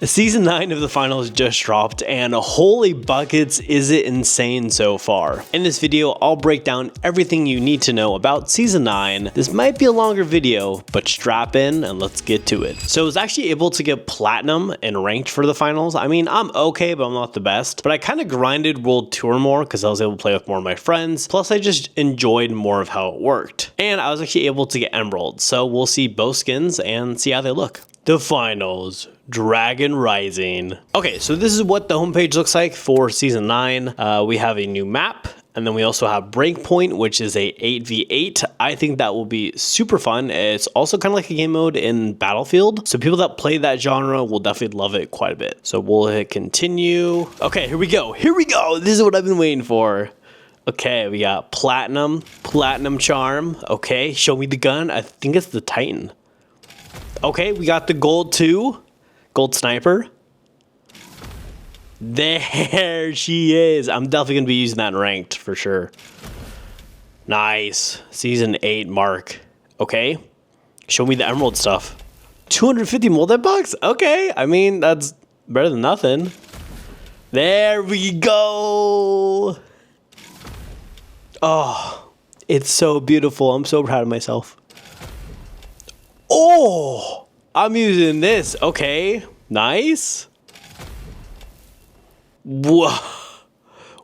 Season 9 of the finals just dropped, and holy buckets, is it insane so far. In this video, I'll break down everything you need to know about Season 9. This might be a longer video, but strap in and let's get to it. So I was actually able to get platinum and ranked for the finals. I mean, I'm okay, but I'm not the best. But I kind of grinded World Tour more because I was able to play with more of my friends. Plus, I just enjoyed more of how it worked. And I was actually able to get Emerald. So we'll see both skins and see how they look. The finals. Dragon Rising. Okay, so this is what the homepage looks like for Season 9. We have a new map, and then we also have Breakpoint, which is a 8v8. I think that will be super fun. It's also kind of like a game mode in Battlefield, so people that play that genre will definitely love it quite a bit. So we'll hit continue. Okay, here we go. Here we go. This is what I've been waiting for. Okay, we got Platinum Charm. Okay, show me the gun. I think it's the Titan. Okay, we got the Gold 2. Gold Sniper. There she is. I'm definitely going to be using that in ranked for sure. Nice. Season 8 mark. Okay. Show me the Emerald stuff. 250 multi-bucks? Okay. I mean, that's better than nothing. There we go. Oh, it's so beautiful. I'm so proud of myself. Oh, I'm using this. Okay, nice. Whoa,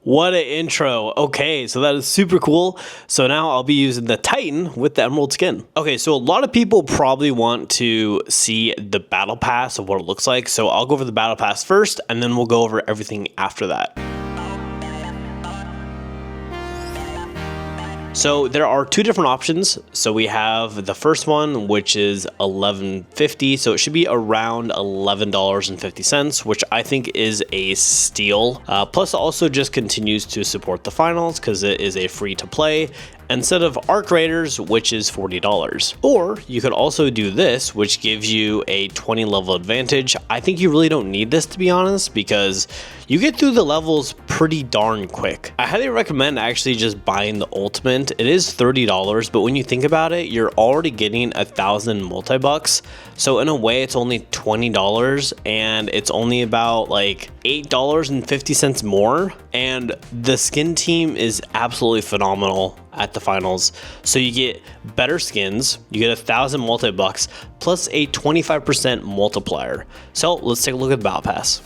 what an intro. Okay, so that is super cool. So now I'll be using the Titan with the Emerald skin. Okay, so a lot of people probably want to see the battle pass of what it looks like. So I'll go over the battle pass first, and then we'll go over everything after that. So there are two different options. So we have the first one, which is $11.50. So it should be around $11.50, which I think is a steal. Plus it also just continues to support the finals because it is a free to play instead of Arc Raiders, which is $40. Or you could also do this, which gives you a 20 level advantage. I think you really don't need this, to be honest, because you get through the levels pretty darn quick. I highly recommend actually just buying the ultimate. It is $30, but when you think about it, you're already getting 1,000 multi-bucks. So in a way, it's only $20, and it's only about like $8.50 more. And the skin team is absolutely phenomenal at the finals. So you get better skins, you get 1,000 multi-bucks, plus a 25% multiplier. So let's take a look at the Battle Pass.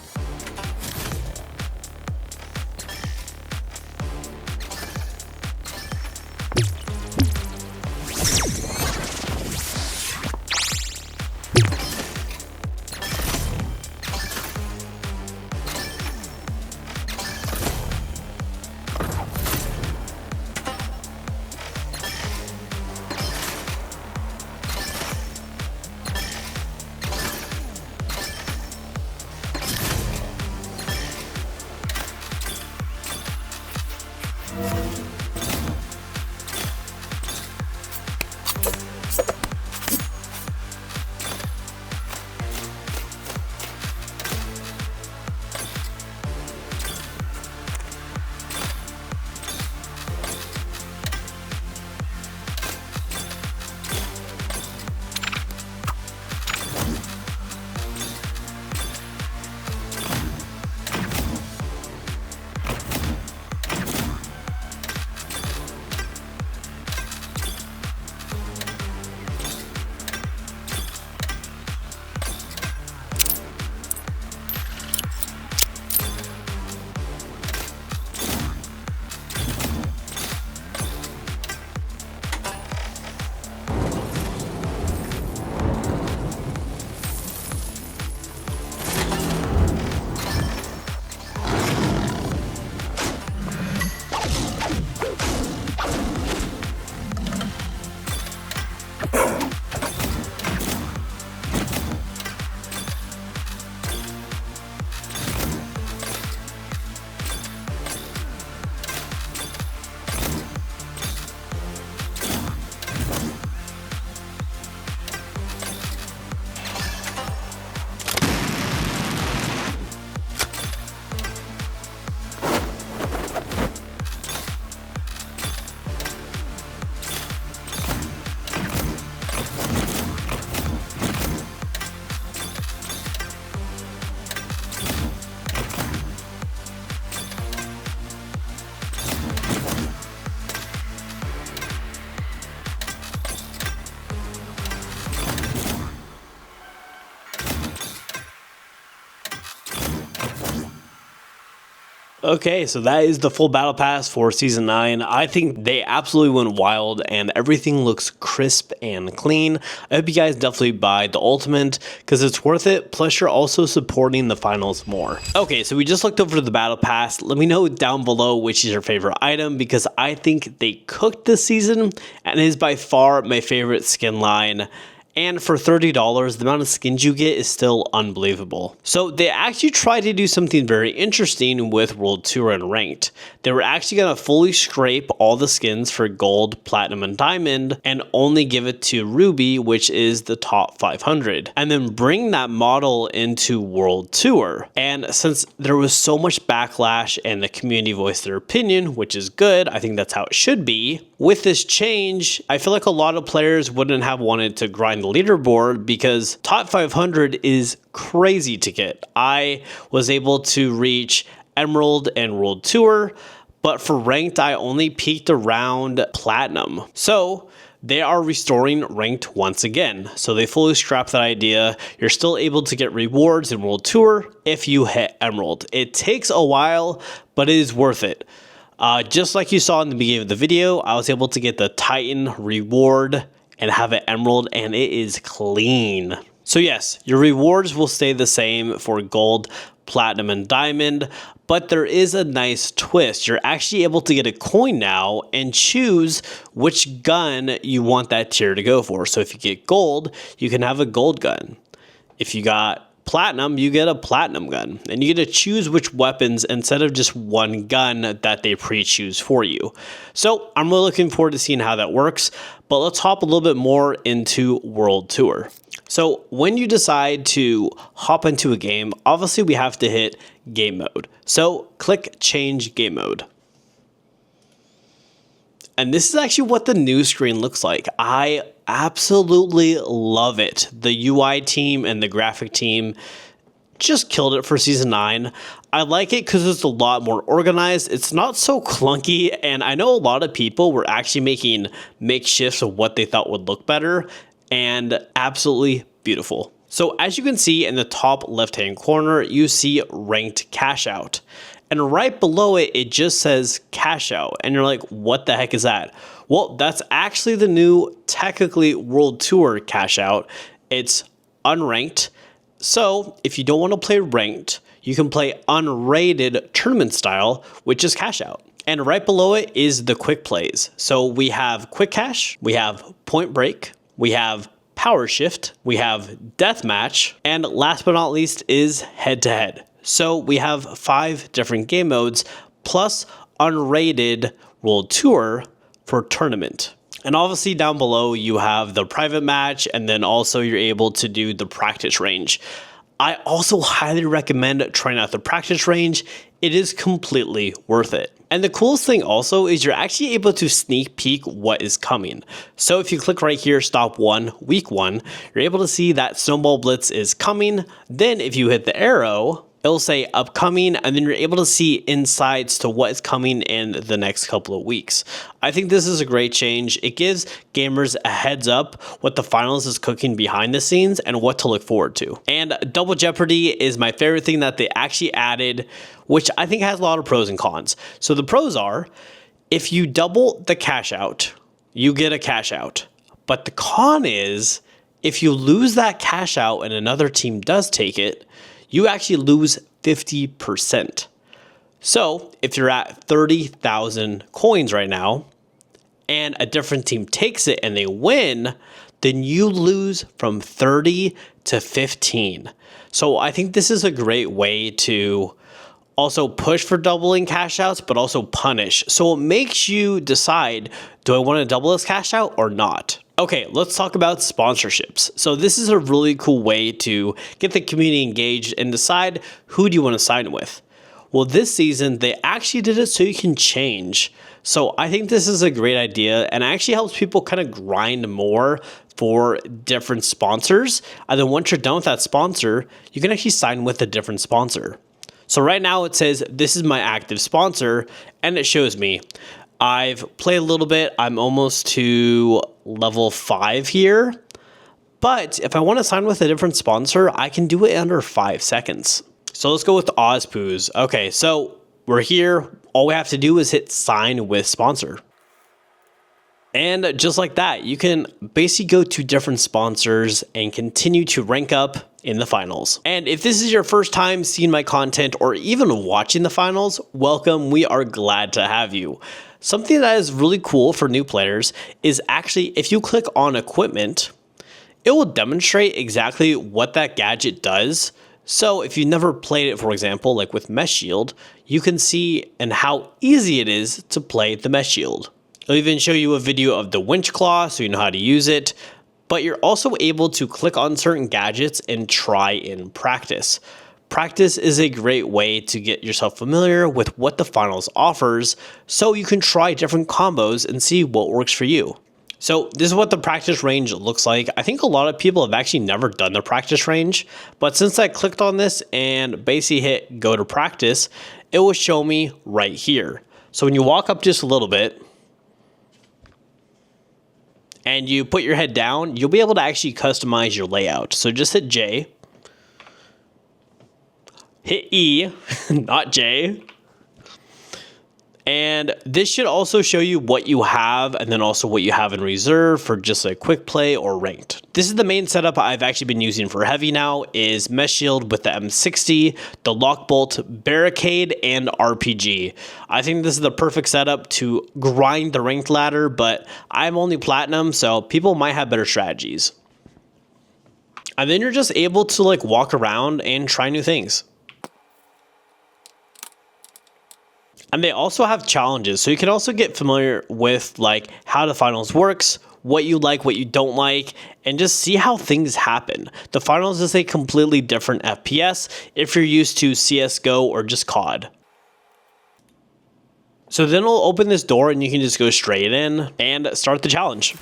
Okay, so that is the full battle pass for season 9. I think they absolutely went wild and everything looks crisp and clean. I hope you guys definitely buy the ultimate because it's worth it. Plus you're also supporting the finals more. Okay, so we just looked over the battle pass. Let me know down below which is your favorite item because I think they cooked this season and it is by far my favorite skin line. And for $30, the amount of skins you get is still unbelievable. So they actually tried to do something very interesting with World Tour and Ranked. They were actually going to fully scrape all the skins for Gold, Platinum, and Diamond and only give it to Ruby, which is the top 500. And then bring that model into World Tour. And since there was so much backlash and the community voiced their opinion, which is good, I think that's how it should be. With this change, I feel like a lot of players wouldn't have wanted to grind the leaderboard because top 500 is crazy to get. I was able to reach Emerald and World Tour, but for Ranked, I only peaked around Platinum. So they are restoring Ranked once again. So they fully scrapped that idea. You're still able to get rewards in World Tour if you hit Emerald. It takes a while, but it is worth it. Just like you saw in the beginning of the video, I was able to get the Titan reward and have an Emerald, and it is clean. So yes, your rewards will stay the same for Gold, Platinum, and Diamond, but there is a nice twist. You're actually able to get a coin now and choose which gun you want that tier to go for. So if you get Gold, you can have a Gold gun. If you got Platinum, you get a Platinum gun, and you get to choose which weapons instead of just one gun that they pre-choose for you. So I'm really looking forward to seeing how that works, but let's hop a little bit more into World Tour. So when you decide to hop into a game, obviously we have to hit game mode. So click change game mode. And this is actually what the new screen looks like. I absolutely love it. The UI team and the graphic team just killed it for season 9. I like it because it's a lot more organized. It's not so clunky, and I know a lot of people were actually making makeshifts of what they thought would look better, and absolutely beautiful. So as you can see in the top left-hand corner, you see ranked cash out. And right below it, it just says cash out. And you're like, what the heck is that? Well, that's actually the new, technically, World Tour cash out. It's unranked. So if you don't want to play ranked, you can play unrated tournament style, which is cash out. And right below it is the quick plays. So we have quick cash, we have point break, we have power shift, we have deathmatch, and last but not least is head to head. So we have 5 different game modes plus unrated World Tour for tournament. And obviously down below you have the private match, and then also you're able to do the practice range. I also highly recommend trying out the practice range. It is completely worth it. And the coolest thing also is you're actually able to sneak peek what is coming. So if you click right here, stop 1, week 1, you're able to see that Snowball Blitz is coming. Then if you hit the arrow, it'll say upcoming, and then you're able to see insights to what is coming in the next couple of weeks. I think this is a great change. It gives gamers a heads up what the finals is cooking behind the scenes and what to look forward to. And Double Jeopardy is my favorite thing that they actually added, which I think has a lot of pros and cons. So the pros are, if you double the cash out, you get a cash out. But the con is, if you lose that cash out and another team does take it, you actually lose 50%. So if you're at 30,000 coins right now and a different team takes it and they win, then you lose from 30 to 15. So I think this is a great way to also push for doubling cash outs, but also punish. So it makes you decide, do I want to double this cash out or not? Okay, let's talk about sponsorships. So this is a really cool way to get the community engaged and decide who do you want to sign with. Well, this season, they actually did it so you can change. So I think this is a great idea, and it actually helps people kind of grind more for different sponsors. And then once you're done with that sponsor, you can actually sign with a different sponsor. So right now it says, this is my active sponsor, and it shows me I've played a little bit. I'm almost to level 5 here. But if I want to sign with a different sponsor, I can do it under 5 seconds. So let's go with Ozpoos. Okay, so We're here. All we have to do is hit sign with sponsor. And just like that, you can basically go to different sponsors and continue to rank up in the finals. And if this is your first time seeing my content or even watching the finals, welcome. We are glad to have you. Something that is really cool for new players is actually if you click on equipment, it will demonstrate exactly what that gadget does. So if you've never played it, for example, like with Mesh Shield, you can see and how easy it is to play the Mesh Shield. It'll even show you a video of the winch claw so you know how to use it, but you're also able to click on certain gadgets and try in practice. Practice is a great way to get yourself familiar with what the finals offers so you can try different combos and see what works for you. So this is what the practice range looks like. I think a lot of people have actually never done the practice range, but since I clicked on this and basically hit go to practice, it will show me right here. So when you walk up just a little bit, and you put your head down, you'll be able to actually customize your layout. So just hit J, hit E, not J. And this should also show you what you have and then also what you have in reserve for just a quick play or ranked. This is the main setup I've actually been using for heavy now is Mesh Shield with the M60, the Lockbolt, Barricade, and RPG. I think this is the perfect setup to grind the ranked ladder, but I'm only platinum, so people might have better strategies. And then you're just able to like walk around and try new things. And they also have challenges, so you can also get familiar with like how the finals works, what you like, what you don't like, and just see how things happen. The finals is a completely different FPS if you're used to CSGO or just COD. So then we'll open this door and you can just go straight in and start the challenge.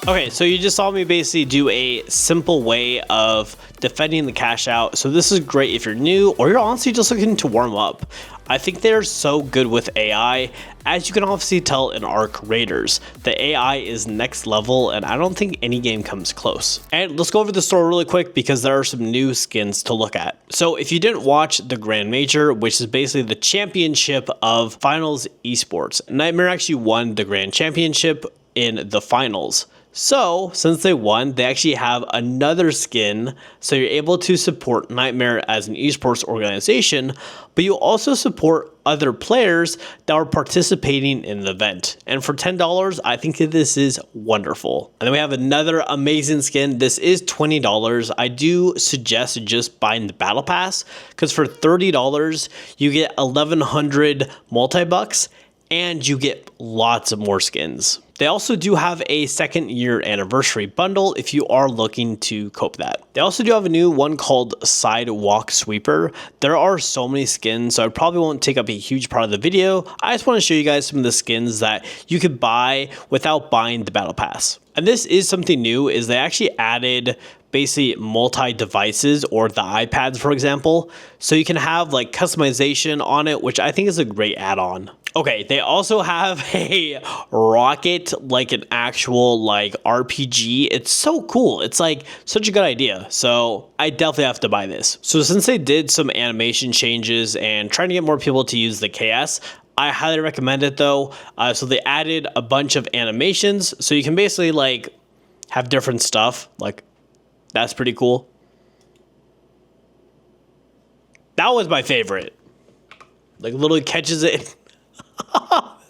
Okay, so you just saw me basically do a simple way of defending the cash out. So this is great if you're new or you're honestly just looking to warm up. I think they're so good with AI. As you can obviously tell in Arc Raiders, the AI is next level and I don't think any game comes close. And let's go over the store really quick because there are some new skins to look at. So if you didn't watch the Grand Major, which is basically the championship of finals esports, Nightmare actually won the Grand Championship in the finals. So since they won, they actually have another skin, so you're able to support Nightmare as an esports organization, but you also support other players that are participating in the event. And for $10, I think that this is wonderful. And then we have another amazing skin. This is $20. I do suggest just buying the battle pass because for $30, you get 1,100 multi-bucks and you get lots of more skins. They also do have a second year anniversary bundle if you are looking to cope that. They also do have a new one called Sidewalk Sweeper. There are so many skins, so I probably won't take up a huge part of the video. I just want to show you guys some of the skins that you could buy without buying the battle pass. And this is something new, is they actually added basically multi-devices or the iPads, for example. So you can have like customization on it, which I think is a great add-on. Okay, they also have a rocket, like an actual like RPG. It's so cool. It's like such a good idea. So I definitely have to buy this. So since they did some animation changes and trying to get more people to use the KS, I highly recommend it though. So they added a bunch of animations. So you can basically like have different stuff. Like that's pretty cool. That was my favorite. Like literally catches it.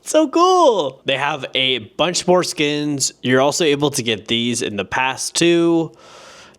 So cool. They have a bunch more skins. You're also able to get these in the past too.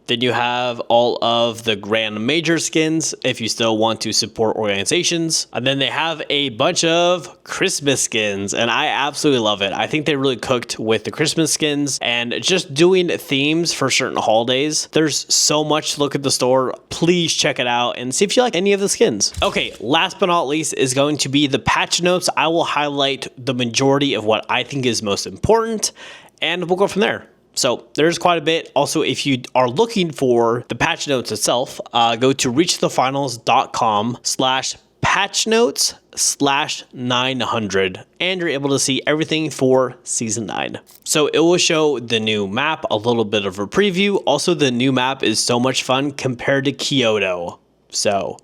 Then you have all of the Grand Major skins if you still want to support organizations. And then they have a bunch of Christmas skins, and I absolutely love it. I think they really cooked with the Christmas skins and just doing themes for certain holidays. There's so much to look at the store. Please check it out and see if you like any of the skins. Okay, last but not least is going to be the patch notes. I will highlight the majority of what I think is most important, and we'll go from there. So there's quite a bit. Also, if you are looking for the patch notes itself, go to reachthefinals.com/patchnotes/900, and you're able to see everything for Season 9. So it will show the new map, a little bit of a preview. Also, the new map is so much fun compared to Kyoto. So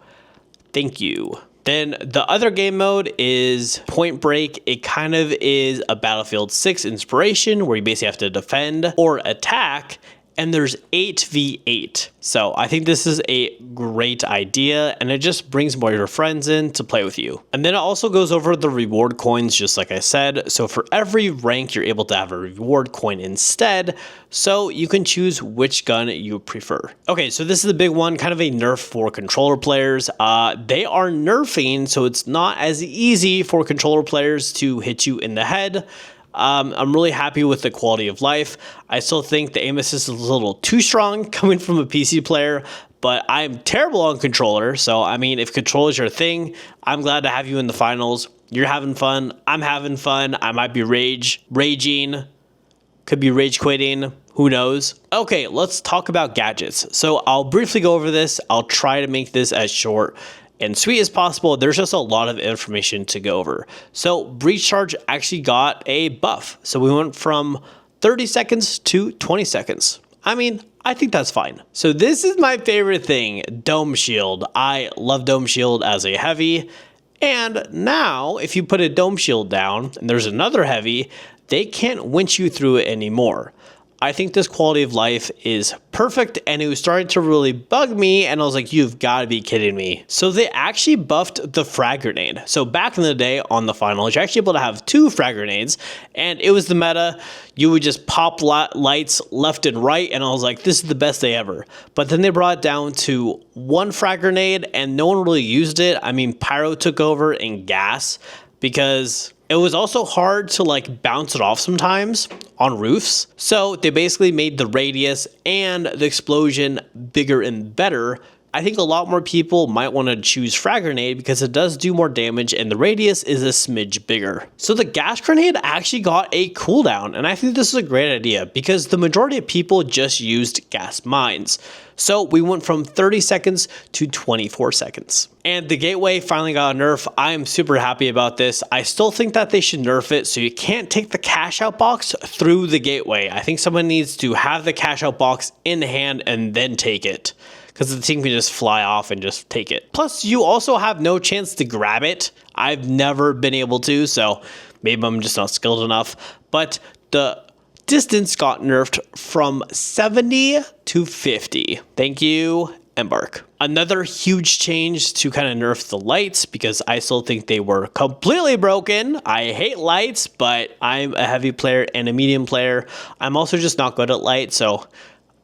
thank you. Then the other game mode is Point Break. It kind of is a Battlefield 6 inspiration where you basically have to defend or attack, and there's 8v8. So I think this is a great idea, and it just brings more of your friends in to play with you. And then it also goes over the reward coins, just like I said. So for every rank, you're able to have a reward coin instead, so you can choose which gun you prefer. Okay, so this is the big one, kind of a nerf for controller players. They are nerfing, so it's not as easy for controller players to hit you in the head. I'm really happy with the quality of life. I still think the aim assist is a little too strong coming from a PC player, but I'm terrible on controller. So, I mean, if controller is your thing, I'm glad to have you in the finals. You're having fun. I'm having fun. I might be raging, could be rage quitting. Who knows? Okay, let's talk about gadgets. So I'll briefly go over this. I'll try to make this as short and sweet as possible. There's just a lot of information to go over. So Breach Charge actually got a buff. So we went from 30 seconds to 20 seconds. I mean, I think that's fine. So this is my favorite thing, Dome Shield. I love Dome Shield as a heavy. And now if you put a Dome Shield down and there's another heavy, they can't winch you through it anymore. I think this quality of life is perfect, and it was starting to really bug me, and I was like, you've got to be kidding me. So they actually buffed the frag grenade. So back in the day on the finals, you're actually able to have 2 frag grenades, and it was the meta. You would just pop lights left and right, and I was like, this is the best day ever. But then they brought it down to 1 frag grenade, and no one really used it. I mean, Pyro took over and Gas, because it was also hard to like bounce it off sometimes on roofs. So they basically made the radius and the explosion bigger and better. I think a lot more people might want to choose Frag Grenade because it does do more damage and the radius is a smidge bigger. So the Gas Grenade actually got a cooldown, and I think this is a great idea because the majority of people just used gas mines. So we went from 30 seconds to 24 seconds. And the Gateway finally got a nerf. I am super happy about this. I still think that they should nerf it so you can't take the cash out box through the Gateway. I think someone needs to have the cash out box in hand and then take it, because the team can just fly off and just take it. Plus, you also have no chance to grab it. I've never been able to, so maybe I'm just not skilled enough. But the distance got nerfed from 70 to 50. Thank you, Embark. Another huge change to kind of nerf the lights, because I still think they were completely broken. I hate lights, but I'm a heavy player and a medium player. I'm also just not good at light, so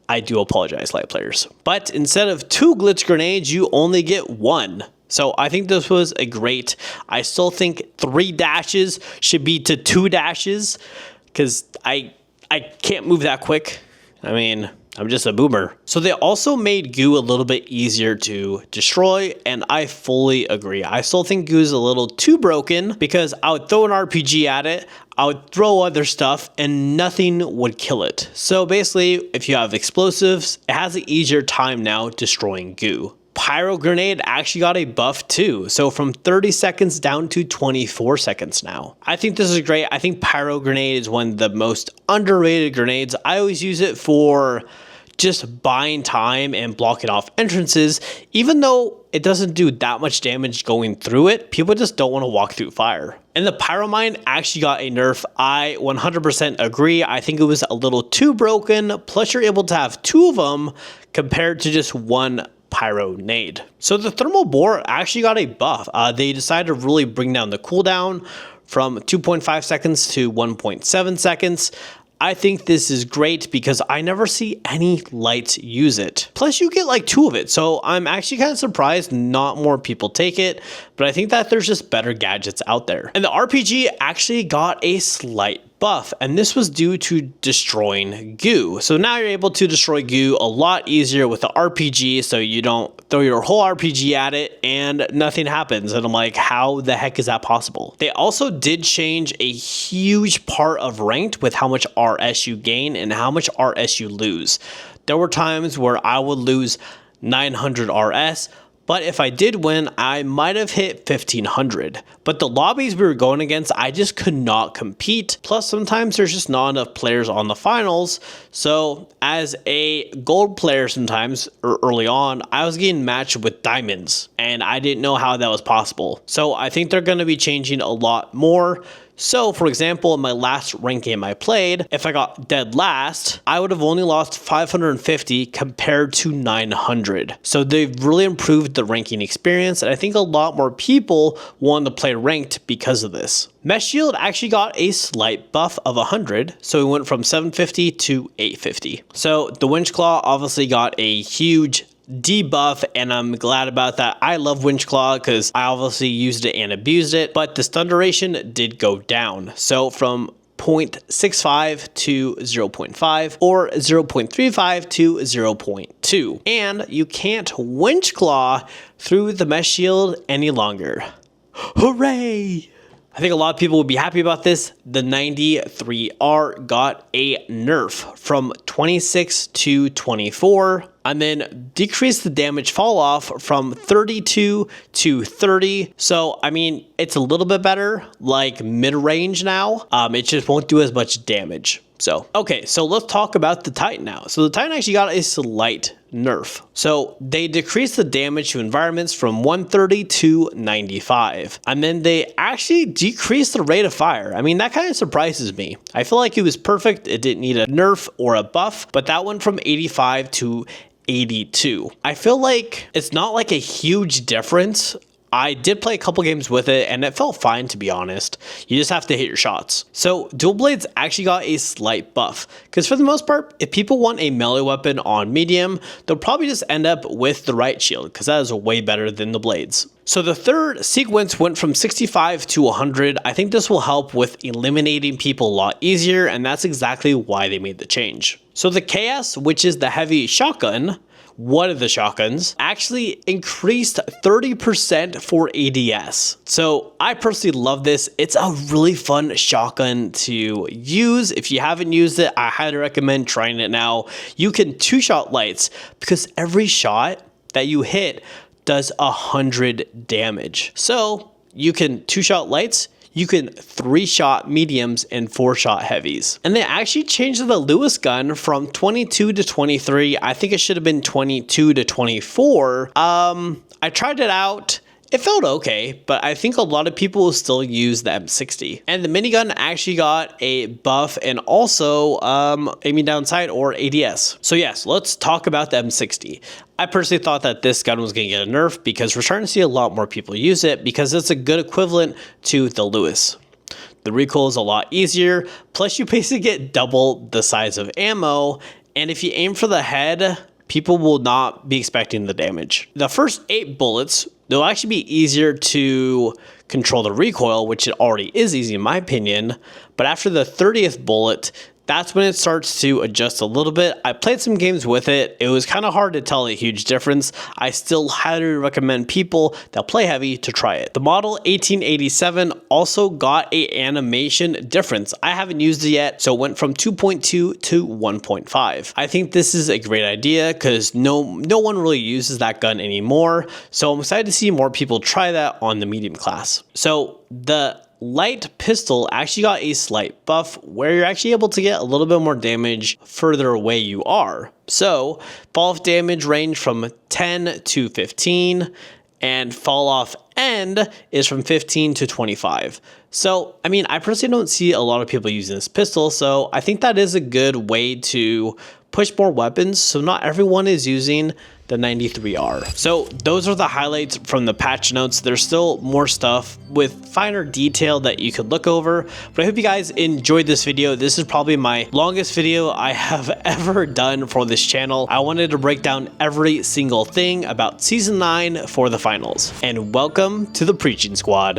I do apologize, light players. But instead of 2 glitch grenades, you only get 1. So I think this was a great. I still think 3 dashes should be to 2 dashes, because I can't move that quick. I mean, I'm just a boomer. So they also made goo a little bit easier to destroy, and I fully agree. I still think goo is a little too broken, because I would throw an RPG at it, I would throw other stuff, and nothing would kill it. So basically, if you have explosives, it has an easier time now destroying goo. Pyro Grenade actually got a buff too. So from 30 seconds down to 24 seconds now. I think this is great. I think Pyro Grenade is one of the most underrated grenades. I always use it for just buying time and blocking off entrances. Even though it doesn't do that much damage going through it, people just don't want to walk through fire. And the Pyro Mine actually got a nerf. I 100% agree. I think it was a little too broken. Plus you're able to have 2 of them compared to just 1 Pyro Nade. So the Thermal Bore actually got a buff. They decided to really bring down the cooldown from 2.5 seconds to 1.7 seconds. I think this is great because I never see any lights use it. Plus you get like 2 of it. So I'm actually kind of surprised not more people take it, but I think that there's just better gadgets out there. And the RPG actually got a slight buff, and this was due to destroying goo. So now you're able to destroy goo a lot easier with the RPG, so you don't throw your whole RPG at it and nothing happens. And I'm like, how the heck is that possible? They also did change a huge part of ranked with how much RS you gain and how much RS you lose. There were times where I would lose 900 RS, but if I did win, I might have hit 1500. But the lobbies we were going against, I just could not compete. Plus, sometimes there's just not enough players on the finals. So as a gold player sometimes, or early on, I was getting matched with diamonds, and I didn't know how that was possible. So I think they're going to be changing a lot more. So for example, in my last ranked game I played, if I got dead last, I would have only lost 550 compared to 900. So they've really improved the ranking experience, and I think a lot more people want to play ranked because of this. Mesh Shield actually got a slight buff of 100, so we went from 750 to 850. So the Winch Claw obviously got a huge debuff, and I'm glad about that. I love Winch Claw because I obviously used it and abused it, but the stun duration did go down. So from 0.65 to 0.5 or 0.35 to 0.2. And you can't Winch Claw through the Mesh Shield any longer. Hooray! I think a lot of people would be happy about this. The 93R got a nerf from 26 to 24, and then decreased the damage fall off from 32 to 30. So, I mean, it's a little bit better, like mid-range now. It just won't do as much damage. So, okay, so let's talk about the Titan now. So the Titan actually got a slight nerf. So they decreased the damage to environments from 130 to 95. And then they actually decreased the rate of fire. I mean, that kind of surprises me. I feel like it was perfect. It didn't need a nerf or a buff, but that went from 85 to 82. I feel like it's not like a huge difference. I did play a couple games with it and it felt fine, to be honest. You just have to hit your shots. So dual blades actually got a slight buff because for the most part, if people want a melee weapon on medium, they'll probably just end up with the right shield because that is way better than the blades. So the third sequence went from 65 to 100. I think this will help with eliminating people a lot easier, and that's exactly why they made the change. So the KS, which is the heavy shotgun, one of the shotguns, actually increased 30% for ADS. So I personally love this. It's a really fun shotgun to use. If you haven't used it, I highly recommend trying it now. You can 2-shot lights because every shot that you hit does 100 damage. So you can 2-shot lights, you can 3-shot mediums and 4-shot heavies. And they actually changed the Lewis gun from 22 to 23. I think it should have been 22 to 24. I tried it out. It felt okay, but I think a lot of people will still use the M60. And the minigun actually got a buff and also aiming down sight or ADS. So yes, let's talk about the M60. I personally thought that this gun was going to get a nerf because we're starting to see a lot more people use it because it's a good equivalent to the Lewis. The recoil is a lot easier, plus you basically get double the size of ammo, and if you aim for the head, people will not be expecting the damage. The first 8 bullets, they'll actually be easier to control the recoil, which it already is easy in my opinion, but after the 30th bullet, that's when it starts to adjust a little bit. I played some games with it. It was kind of hard to tell a huge difference. I still highly recommend people that play heavy to try it. The model 1887 also got a animation difference. I haven't used it yet, so it went from 2.2 to 1.5. I think this is a great idea because no one really uses that gun anymore. So I'm excited to see more people try that on the medium class. So the light pistol actually got a slight buff where you're actually able to get a little bit more damage further away you are. So fall off damage range from 10 to 15 and fall off end is from 15 to 25. So, I mean, I personally don't see a lot of people using this pistol, so I think that is a good way to push more weapons, so not everyone is using the 93R. So those are the highlights from the patch notes. There's still more stuff with finer detail that you could look over, but I hope you guys enjoyed this video. This is probably my longest video I have ever done for this channel. I wanted to break down every single thing about Season 9 for the finals. And welcome to the Preaching Squad.